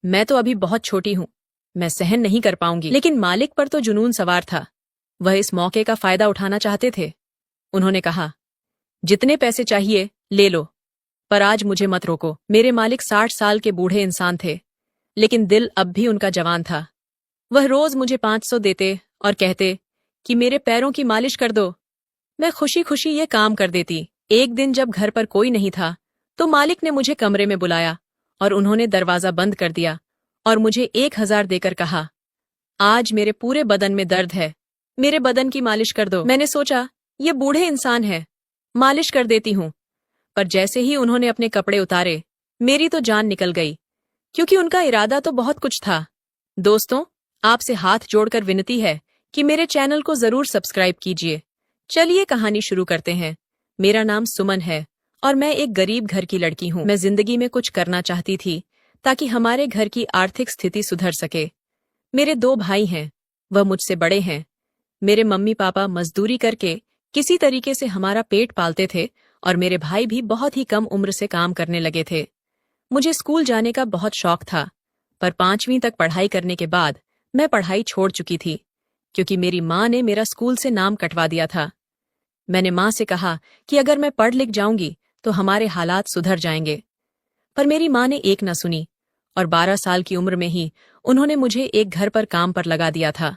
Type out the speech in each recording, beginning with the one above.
मैं तो अभी बहुत छोटी हूँ, मैं सहन नहीं कर पाऊंगी। लेकिन मालिक पर तो जुनून सवार था। वह इस मौके का फायदा उठाना चाहते थे। उन्होंने कहा, जितने पैसे चाहिए ले लो, पर आज मुझे मत रोको। मेरे मालिक 60 साल के बूढ़े इंसान थे, लेकिन दिल अब भी उनका जवान था। वह रोज मुझे 500 देते और कहते कि मेरे पैरों की मालिश कर दो। मैं खुशी खुशी ये काम कर देती। एक दिन जब घर पर कोई नहीं था, तो मालिक ने मुझे कमरे में बुलाया और उन्होंने दरवाजा बंद कर दिया और मुझे 1000 देकर कहा, आज मेरे पूरे बदन में दर्द है, मेरे बदन की मालिश कर दो। मैंने सोचा, ये बूढ़े इंसान है, मालिश कर देती हूँ। पर जैसे ही उन्होंने अपने कपड़े उतारे, मेरी तो जान निकल गई, क्योंकि उनका इरादा तो बहुत कुछ था। दोस्तों, आपसे हाथ जोड़कर विनती है कि मेरे चैनल को जरूर सब्सक्राइब कीजिए। चलिए कहानी शुरू करते हैं। मेरा नाम सुमन है और मैं एक गरीब घर की लड़की हूँ। मैं जिंदगी में कुछ करना चाहती थी ताकि हमारे घर की आर्थिक स्थिति सुधर सके। मेरे 2 भाई हैं, वह मुझसे बड़े हैं। मेरे मम्मी पापा मजदूरी करके किसी तरीके से हमारा पेट पालते थे और मेरे भाई भी बहुत ही कम उम्र से काम करने लगे थे। मुझे स्कूल जाने का बहुत शौक था, पर 5वीं तक पढ़ाई करने के बाद मैं पढ़ाई छोड़ चुकी थी, क्योंकि मेरी माँ ने मेरा स्कूल से नाम कटवा दिया था। मैंने माँ से कहा कि अगर मैं पढ़ लिख जाऊंगी तो हमारे हालात सुधर जाएंगे, पर मेरी माँ ने एक न सुनी और 12 साल की उम्र में ही उन्होंने मुझे एक घर पर काम पर लगा दिया था।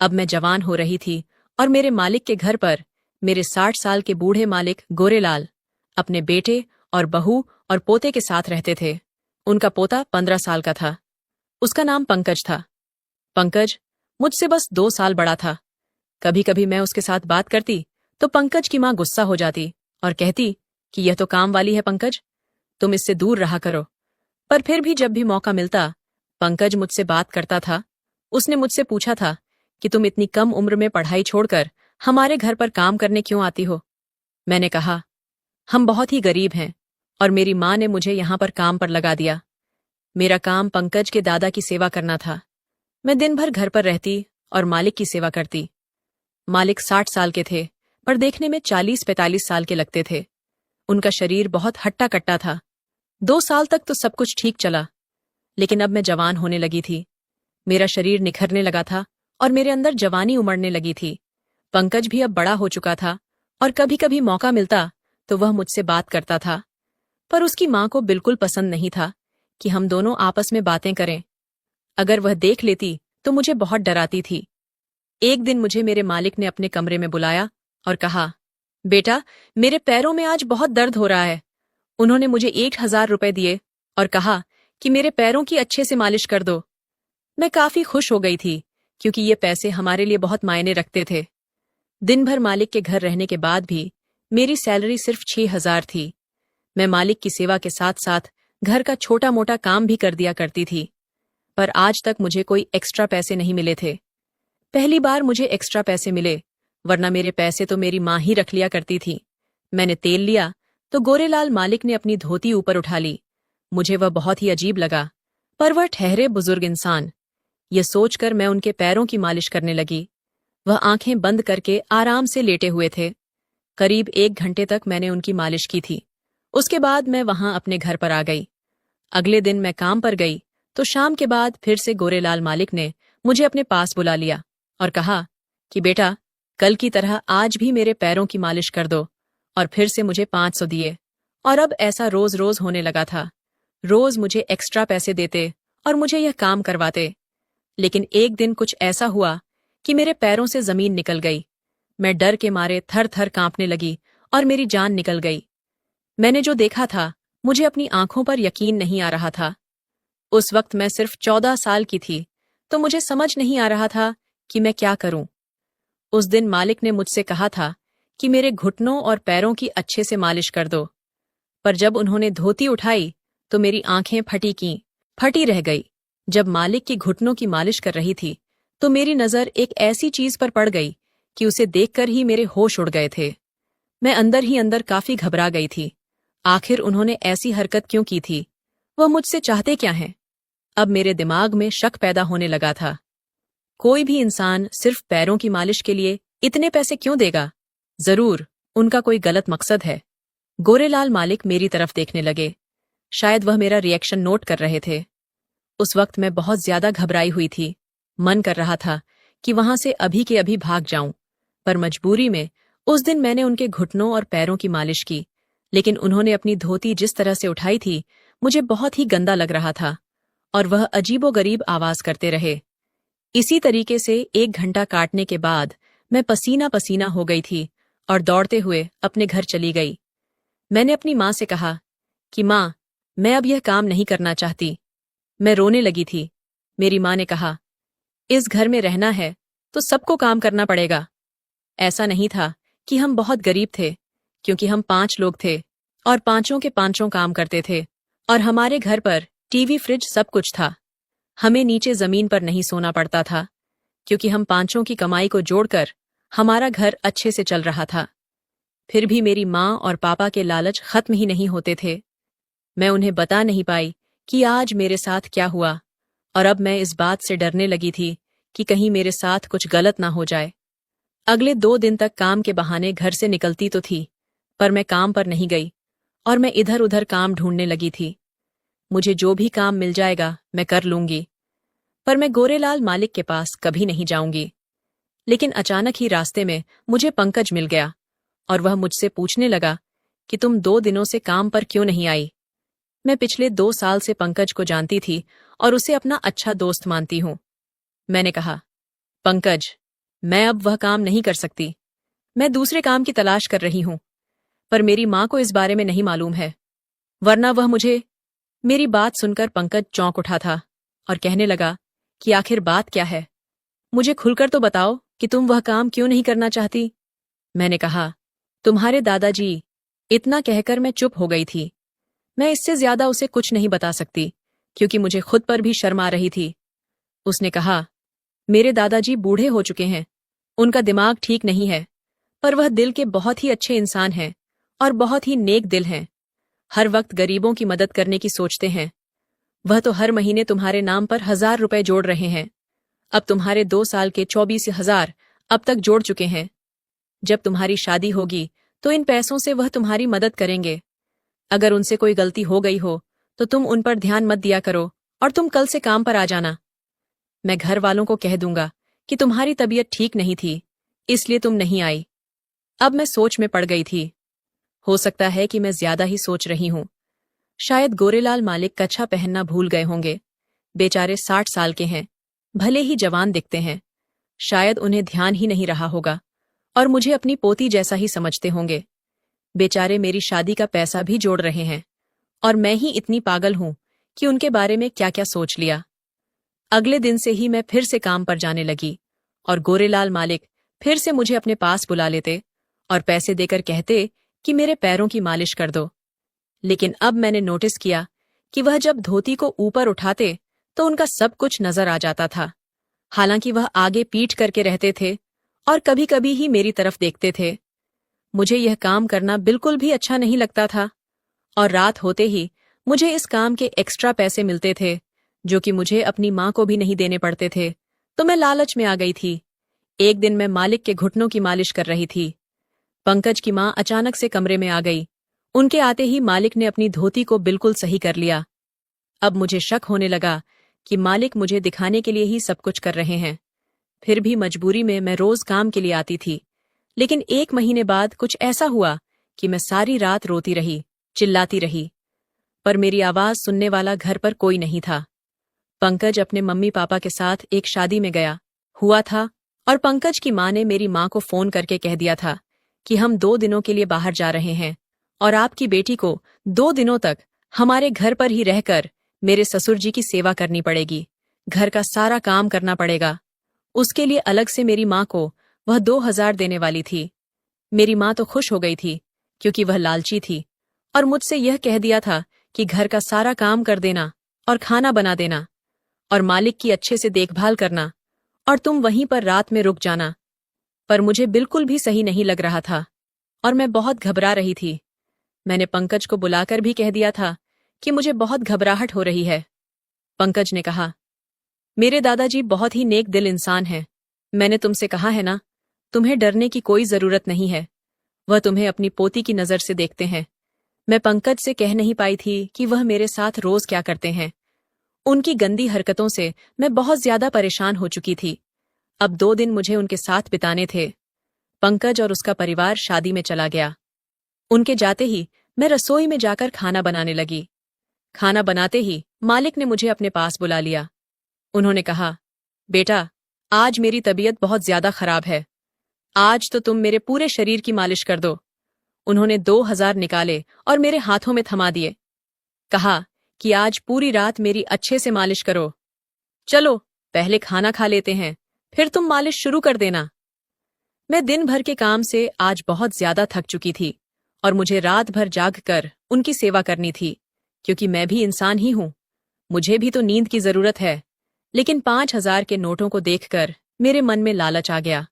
अब मैं जवान हो रही थी और मेरे मालिक के घर पर मेरे 60 साल के बूढ़े मालिक गोरेलाल अपने बेटे और बहू और पोते के साथ रहते थे। उनका पोता 15 साल का था। उसका नाम पंकज था। पंकज मुझसे बस 2 साल बड़ा था। कभी कभी मैं उसके साथ बात करती तो पंकज की माँ गुस्सा हो जाती और कहती कि यह तो काम वाली है पंकज, तुम इससे दूर रहा करो। पर फिर भी जब भी मौका मिलता, पंकज मुझसे बात करता था। उसने मुझसे पूछा था कि तुम इतनी कम उम्र में पढ़ाई छोड़कर हमारे घर पर काम करने क्यों आती हो। मैंने कहा, हम बहुत ही गरीब हैं और मेरी माँ ने मुझे यहाँ पर काम पर लगा दिया। मेरा काम पंकज के दादा की सेवा करना था। मैं दिन भर घर पर रहती और मालिक की सेवा करती। मालिक 60 साल के थे, पर देखने में 40-45 साल के लगते थे। उनका शरीर बहुत हट्टा कट्टा था। 2 साल तक तो सब कुछ ठीक चला, लेकिन अब मैं जवान होने लगी थी। मेरा शरीर निखरने लगा था और मेरे अंदर जवानी उमड़ने लगी थी। पंकज भी अब बड़ा हो चुका था और कभी कभी मौका मिलता तो वह मुझसे बात करता था, पर उसकी माँ को बिल्कुल पसंद नहीं था कि हम दोनों आपस में बातें करें। अगर वह देख लेती तो मुझे बहुत डराती थी। एक दिन मुझे मेरे मालिक ने अपने कमरे में बुलाया और कहा, बेटा, मेरे पैरों में आज बहुत दर्द हो रहा है। उन्होंने मुझे 1000 रुपए दिए और कहा कि मेरे पैरों की अच्छे से मालिश कर दो। मैं काफी खुश हो गई थी, क्योंकि ये पैसे हमारे लिए बहुत मायने रखते थे। दिन भर मालिक के घर रहने के बाद भी मेरी सैलरी सिर्फ 6000 थी। मैं मालिक की सेवा के साथ साथ घर का छोटा मोटा काम भी कर दिया करती थी, पर आज तक मुझे कोई एक्स्ट्रा पैसे नहीं मिले थे। पहली बार मुझे एक्स्ट्रा पैसे मिले, वरना मेरे पैसे तो मेरी माँ ही रख लिया करती थी। मैंने तेल लिया तो गोरेलाल मालिक ने अपनी धोती ऊपर उठा ली। मुझे वह बहुत ही अजीब लगा, पर वह ठहरे बुजुर्ग इंसान। यह सोचकर मैं उनके पैरों की मालिश करने लगी। वह आंखें बंद करके आराम से लेटे हुए थे। करीब 1 घंटे तक मैंने उनकी मालिश की थी। उसके बाद मैं वहां अपने घर पर आ गई। अगले दिन मैं काम पर गई तो शाम के बाद फिर से गोरेलाल मालिक ने मुझे अपने पास बुला लिया और कहा कि बेटा, कल की तरह आज भी मेरे पैरों की मालिश कर दो, और फिर से मुझे 500 दिए। और अब ऐसा रोज रोज होने लगा था। रोज मुझे एक्स्ट्रा पैसे देते और मुझे यह काम करवाते। लेकिन एक दिन कुछ ऐसा हुआ कि मेरे पैरों से जमीन निकल गई। मैं डर के मारे थर थर कांपने लगी और मेरी जान निकल गई। मैंने जो देखा था, मुझे अपनी आंखों पर यकीन नहीं आ रहा था। उस वक्त मैं सिर्फ 14 साल की थी, तो मुझे समझ नहीं आ रहा था कि मैं क्या करूं। उस दिन मालिक ने मुझसे कहा था कि मेरे घुटनों और पैरों की अच्छे से मालिश कर दो, पर जब उन्होंने धोती उठाई तो मेरी आंखें फटी रह गई। जब मालिक की घुटनों की मालिश कर रही थी तो मेरी नजर एक ऐसी चीज पर पड़ गई कि उसे देखकर ही मेरे होश उड़ गए थे। मैं अंदर ही अंदर काफी घबरा गई थी। आखिर उन्होंने ऐसी हरकत क्यों की थी? वह मुझसे चाहते क्या हैं? अब मेरे दिमाग में शक पैदा होने लगा था। कोई भी इंसान सिर्फ पैरों की मालिश के लिए इतने पैसे क्यों देगा? जरूर उनका कोई गलत मकसद है। गोरेलाल मालिक मेरी तरफ देखने लगे। शायद वह मेरा रिएक्शन नोट कर रहे थे। उस वक्त मैं बहुत ज्यादा घबराई हुई थी। मन कर रहा था कि वहां से अभी के अभी भाग जाऊं, पर मजबूरी में उस दिन मैंने उनके घुटनों और पैरों की मालिश की। लेकिन उन्होंने अपनी धोती जिस तरह से उठाई थी, मुझे बहुत ही गंदा लग रहा था, और वह अजीबोगरीब आवाज करते रहे। इसी तरीके से 1 घंटा काटने के बाद मैं पसीना पसीना हो गई थी और दौड़ते हुए अपने घर चली गई। मैंने अपनी माँ से कहा कि माँ, मैं अब यह काम नहीं करना चाहती। मैं रोने लगी थी। मेरी माँ ने कहा, इस घर में रहना है तो सबको काम करना पड़ेगा। ऐसा नहीं था कि हम बहुत गरीब थे, क्योंकि हम 5 लोग थे और पांचों के पांचों काम करते थे, और हमारे घर पर टीवी, फ्रिज सब कुछ था। हमें नीचे जमीन पर नहीं सोना पड़ता था, क्योंकि हम पांचों की कमाई को जोड़कर हमारा घर अच्छे से चल रहा था। फिर भी मेरी माँ और पापा के लालच खत्म ही नहीं होते थे। मैं उन्हें बता नहीं पाई कि आज मेरे साथ क्या हुआ, और अब मैं इस बात से डरने लगी थी कि कहीं मेरे साथ कुछ गलत ना हो जाए। अगले 2 दिन तक काम के बहाने घर से निकलती तो थी, पर मैं काम पर नहीं गई और मैं इधर उधर काम ढूंढने लगी थी। मुझे जो भी काम मिल जाएगा मैं कर लूंगी, पर मैं गोरेलाल मालिक के पास कभी नहीं जाऊंगी। लेकिन अचानक ही रास्ते में मुझे पंकज मिल गया, और वह मुझसे पूछने लगा कि तुम 2 दिनों से काम पर क्यों नहीं आई। मैं पिछले 2 साल से पंकज को जानती थी और उसे अपना अच्छा दोस्त मानती हूँ। मैंने कहा, पंकज, मैं अब वह काम नहीं कर सकती। मैं दूसरे काम की तलाश कर रही हूँ, पर मेरी माँ को इस बारे में नहीं मालूम है, वरना वह मुझे। मेरी बात सुनकर पंकज चौंक उठा था और कहने लगा कि आखिर बात क्या है? मुझे खुलकर तो बताओ कि तुम वह काम क्यों नहीं करना चाहती। मैंने कहा, तुम्हारे दादाजी। इतना कहकर मैं चुप हो गई थी। मैं इससे ज्यादा उसे कुछ नहीं बता सकती, क्योंकि मुझे खुद पर भी शर्म आ रही थी। उसने कहा, मेरे दादाजी बूढ़े हो चुके हैं, उनका दिमाग ठीक नहीं है, पर वह दिल के बहुत ही अच्छे इंसान हैं और बहुत ही नेक दिल हैं। हर वक्त गरीबों की मदद करने की सोचते हैं। वह तो हर महीने तुम्हारे नाम पर 1000 रुपए जोड़ रहे हैं। अब तुम्हारे 2 साल के 24,000 अब तक जोड़ चुके हैं। जब तुम्हारी शादी होगी तो इन पैसों से वह तुम्हारी मदद करेंगे। अगर उनसे कोई गलती हो गई हो तो तुम उन पर ध्यान मत दिया करो, और तुम कल से काम पर आ जाना। मैं घर वालों को कह दूंगा कि तुम्हारी तबीयत ठीक नहीं थी, इसलिए तुम नहीं आई। अब मैं सोच में पड़ गई थी। हो सकता है कि मैं ज्यादा ही सोच रही हूं। शायद गोरेलाल मालिक कच्छा पहनना भूल गए होंगे। बेचारे 60 साल के हैं, भले ही जवान दिखते हैं। शायद उन्हें ध्यान ही नहीं रहा होगा और मुझे अपनी पोती जैसा ही समझते होंगे। बेचारे मेरी शादी का पैसा भी जोड़ रहे हैं, और मैं ही इतनी पागल हूं कि उनके बारे में क्या क्या सोच लिया। अगले दिन से ही मैं फिर से काम पर जाने लगी, और गोरेलाल मालिक फिर से मुझे अपने पास बुला लेते और पैसे देकर कहते कि मेरे पैरों की मालिश कर दो। लेकिन अब मैंने नोटिस किया कि वह जब धोती को ऊपर उठाते तो उनका सब कुछ नजर आ जाता था। हालांकि वह आगे पीठ करके रहते थे और कभी कभी ही मेरी तरफ देखते थे। मुझे यह काम करना बिल्कुल भी अच्छा नहीं लगता था, और रात होते ही मुझे इस काम के एक्स्ट्रा पैसे मिलते थे, जो कि मुझे अपनी माँ को भी नहीं देने पड़ते थे। तो मैं लालच में आ गई थी। एक दिन मैं मालिक के घुटनों की मालिश कर रही थी। पंकज की माँ अचानक से कमरे में आ गई। उनके आते ही मालिक ने अपनी धोती को बिल्कुल सही कर लिया। अब मुझे शक होने लगा कि मालिक मुझे दिखाने के लिए ही सब कुछ कर रहे हैं। फिर भी मजबूरी में मैं रोज काम के लिए आती थी। लेकिन 1 महीने बाद कुछ ऐसा हुआ कि मैं सारी रात रोती रही, चिल्लाती रही, पर मेरी आवाज सुनने वाला घर पर कोई नहीं था। पंकज अपने मम्मी पापा के साथ एक शादी में गया हुआ था, और पंकज की माँ ने मेरी माँ को फोन करके कह दिया था कि हम 2 दिनों के लिए बाहर जा रहे हैं, और आपकी बेटी को 2 दिनों तक हमारे घर पर ही रहकर मेरे ससुर जी की सेवा करनी पड़ेगी। घर का सारा काम करना पड़ेगा। उसके लिए अलग से मेरी माँ को वह 2000 देने वाली थी। मेरी माँ तो खुश हो गई थी, क्योंकि वह लालची थी, और मुझसे यह कह दिया था कि घर का सारा काम कर देना और खाना बना देना, और मालिक की अच्छे से देखभाल करना, और तुम वहीं पर रात में रुक जाना। पर मुझे बिल्कुल भी सही नहीं लग रहा था, और मैं बहुत घबरा रही थी। मैंने पंकज को बुलाकर भी कह दिया था कि मुझे बहुत घबराहट हो रही है। पंकज ने कहा, मेरे दादाजी बहुत ही नेक दिल इंसान हैं। मैंने तुमसे कहा है ना, तुम्हें डरने की कोई जरूरत नहीं है। वह तुम्हें अपनी पोती की नजर से देखते हैं। मैं पंकज से कह नहीं पाई थी कि वह मेरे साथ रोज क्या करते हैं। उनकी गंदी हरकतों से मैं बहुत ज्यादा परेशान हो चुकी थी। अब 2 दिन मुझे उनके साथ बिताने थे। पंकज और उसका परिवार शादी में चला गया। उनके जाते ही मैं रसोई में जाकर खाना बनाने लगी। खाना बनाते ही मालिक ने मुझे अपने पास बुला लिया। उन्होंने कहा, बेटा, आज मेरी तबीयत बहुत ज्यादा खराब है। आज तो तुम मेरे पूरे शरीर की मालिश कर दो। उन्होंने 2,000 निकाले और मेरे हाथों में थमा दिए। कहा कि आज पूरी रात मेरी अच्छे से मालिश करो। चलो, पहले खाना खा लेते हैं, फिर तुम मालिश शुरू कर देना। मैं दिन भर के काम से आज बहुत ज्यादा थक चुकी थी और मुझे रात भर जाग कर उनकी सेवा करनी थी, क्योंकि मैं भी इंसान ही हूं। मुझे भी तो नींद की जरूरत है। लेकिन 5,000 के नोटों को देखकर मेरे मन में लालच आ गया।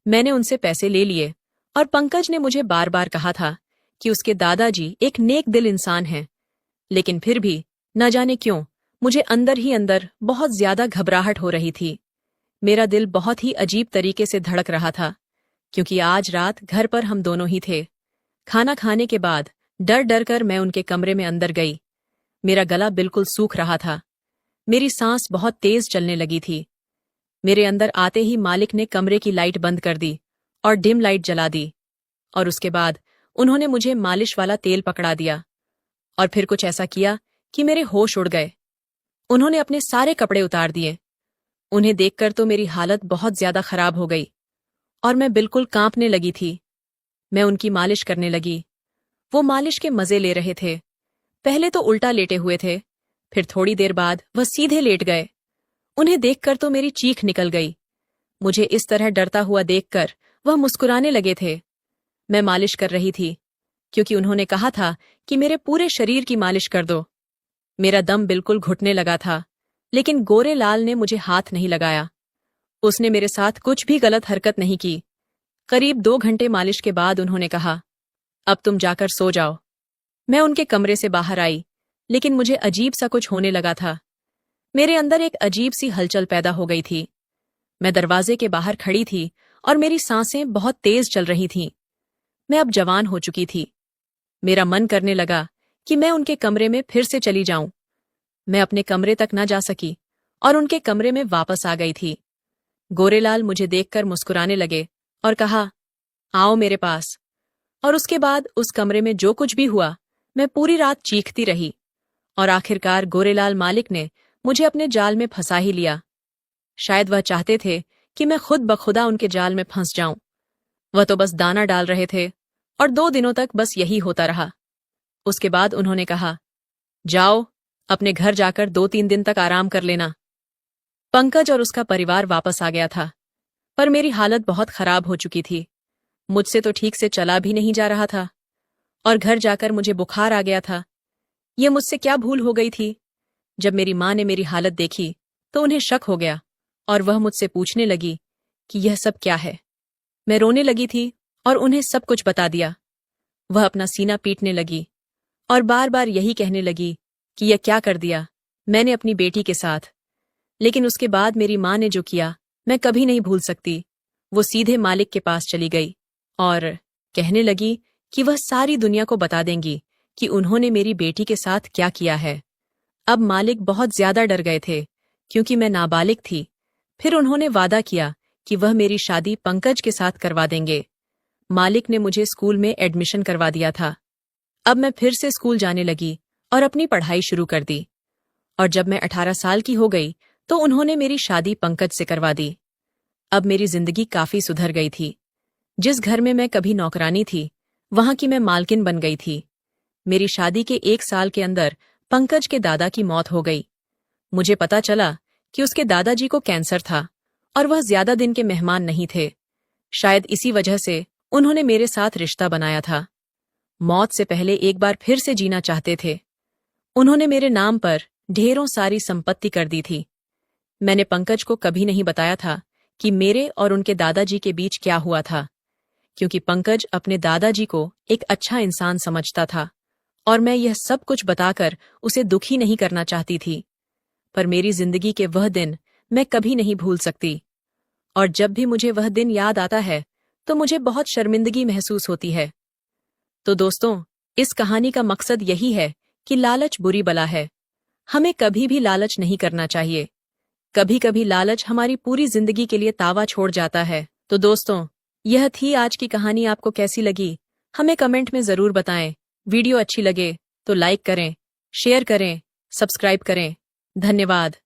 मैंने उनसे पैसे ले लिए और पंकज ने मुझे बार बार कहा था कि उसके दादाजी एक नेक दिल इंसान हैं। लेकिन फिर भी न जाने क्यों मुझे अंदर ही अंदर बहुत ज्यादा घबराहट हो रही थी। मेरा दिल बहुत ही अजीब तरीके से धड़क रहा था, क्योंकि आज रात घर पर हम दोनों ही थे। खाना खाने के बाद डर डर कर मैं उनके कमरे में अंदर गई। मेरा गला बिल्कुल सूख रहा था। मेरी सांस बहुत तेज चलने लगी थी। मेरे अंदर आते ही मालिक ने कमरे की लाइट बंद कर दी और डिम लाइट जला दी, और उसके बाद उन्होंने मुझे मालिश वाला तेल पकड़ा दिया और फिर कुछ ऐसा किया कि मेरे होश उड़ गए। उन्होंने अपने सारे कपड़े उतार दिए। उन्हें देखकर तो मेरी हालत बहुत ज्यादा खराब हो गई और मैं बिल्कुल कांपने लगी थी। मैं उनकी मालिश करने लगी। वो मालिश के मजे ले रहे थे। पहले तो उल्टा लेटे हुए थे, फिर थोड़ी देर बाद वह सीधे लेट गए। उन्हें देखकर तो मेरी चीख निकल गई। मुझे इस तरह डरता हुआ देखकर वह मुस्कुराने लगे थे। मैं मालिश कर रही थी, क्योंकि उन्होंने कहा था कि मेरे पूरे शरीर की मालिश कर दो। मेरा दम बिल्कुल घुटने लगा था, लेकिन गोरे लाल ने मुझे हाथ नहीं लगाया। उसने मेरे साथ कुछ भी गलत हरकत नहीं की। करीब 2 घंटे मालिश के बाद उन्होंने कहा, अब तुम जाकर सो जाओ। मैं उनके कमरे से बाहर आई, लेकिन मुझे अजीब सा कुछ होने लगा था। मेरे अंदर एक अजीब सी हलचल पैदा हो गई थी। मैं दरवाजे के बाहर खड़ी थी और मेरी सांसें बहुत तेज चल रही थीं। मैं अब जवान हो चुकी थी। मेरा मन करने लगा कि मैं उनके कमरे में फिर से चली जाऊं। मैं अपने कमरे तक न जा सकी और उनके कमरे में वापस आ गई थी। गोरेलाल मुझे देखकर मुस्कुराने लगे और कहा, आओ मेरे पास। और उसके बाद उस कमरे में जो कुछ भी हुआ, मैं पूरी रात चीखती रही और आखिरकार गोरेलाल मालिक ने मुझे अपने जाल में फंसा ही लिया। शायद वह चाहते थे कि मैं खुद बखुदा उनके जाल में फंस जाऊं। वह तो बस दाना डाल रहे थे और 2 दिनों तक बस यही होता रहा। उसके बाद उन्होंने कहा, जाओ, अपने घर जाकर 2-3 दिन तक आराम कर लेना। पंकज और उसका परिवार वापस आ गया था, पर मेरी हालत बहुत खराब हो चुकी थी। मुझसे तो ठीक से चला भी नहीं जा रहा था और घर जाकर मुझे बुखार आ गया था। ये मुझसे क्या भूल हो गई थी। जब मेरी माँ ने मेरी हालत देखी तो उन्हें शक हो गया और वह मुझसे पूछने लगी कि यह सब क्या है। मैं रोने लगी थी और उन्हें सब कुछ बता दिया। वह अपना सीना पीटने लगी और बार बार यही कहने लगी कि यह क्या कर दिया मैंने अपनी बेटी के साथ। लेकिन उसके बाद मेरी माँ ने जो किया मैं कभी नहीं भूल सकती। वो सीधे मालिक के पास चली गई और कहने लगी कि वह सारी दुनिया को बता देंगी कि उन्होंने मेरी बेटी के साथ क्या किया है। अब मालिक बहुत ज्यादा डर गए थे, क्योंकि मैं नाबालिग थी। फिर उन्होंने वादा किया कि वह मेरी शादी पंकज के साथ करवा देंगे। मालिक ने मुझे स्कूल में एडमिशन करवा दिया था। अब मैं फिर से स्कूल जाने लगी और अपनी पढ़ाई शुरू कर दी। और जब मैं 18 साल की हो गई तो उन्होंने मेरी शादी पंकज से करवा दी। अब मेरी जिंदगी काफी सुधर गई थी। जिस घर में मैं कभी नौकरानी थी, वहां की मैं मालकिन बन गई थी। मेरी शादी के 1 साल के अंदर पंकज के दादा की मौत हो गई। मुझे पता चला कि उसके दादाजी को कैंसर था और वह ज्यादा दिन के मेहमान नहीं थे। शायद इसी वजह से उन्होंने मेरे साथ रिश्ता बनाया था। मौत से पहले एक बार फिर से जीना चाहते थे। उन्होंने मेरे नाम पर ढेरों सारी संपत्ति कर दी थी। मैंने पंकज को कभी नहीं बताया था कि मेरे और उनके दादाजी के बीच क्या हुआ था, क्योंकि पंकज अपने दादाजी को एक अच्छा इंसान समझता था और मैं यह सब कुछ बताकर उसे दुखी नहीं करना चाहती थी। पर मेरी जिंदगी के वह दिन मैं कभी नहीं भूल सकती, और जब भी मुझे वह दिन याद आता है तो मुझे बहुत शर्मिंदगी महसूस होती है। तो दोस्तों, इस कहानी का मकसद यही है कि लालच बुरी बला है। हमें कभी भी लालच नहीं करना चाहिए। कभी कभी लालच हमारी पूरी जिंदगी के लिए तावा छोड़ जाता है। तो दोस्तों, यह थी आज की कहानी। आपको कैसी लगी हमें कमेंट में जरूर बताएं। वीडियो अच्छी लगे तो लाइक करें, शेयर करें, सब्सक्राइब करें। धन्यवाद।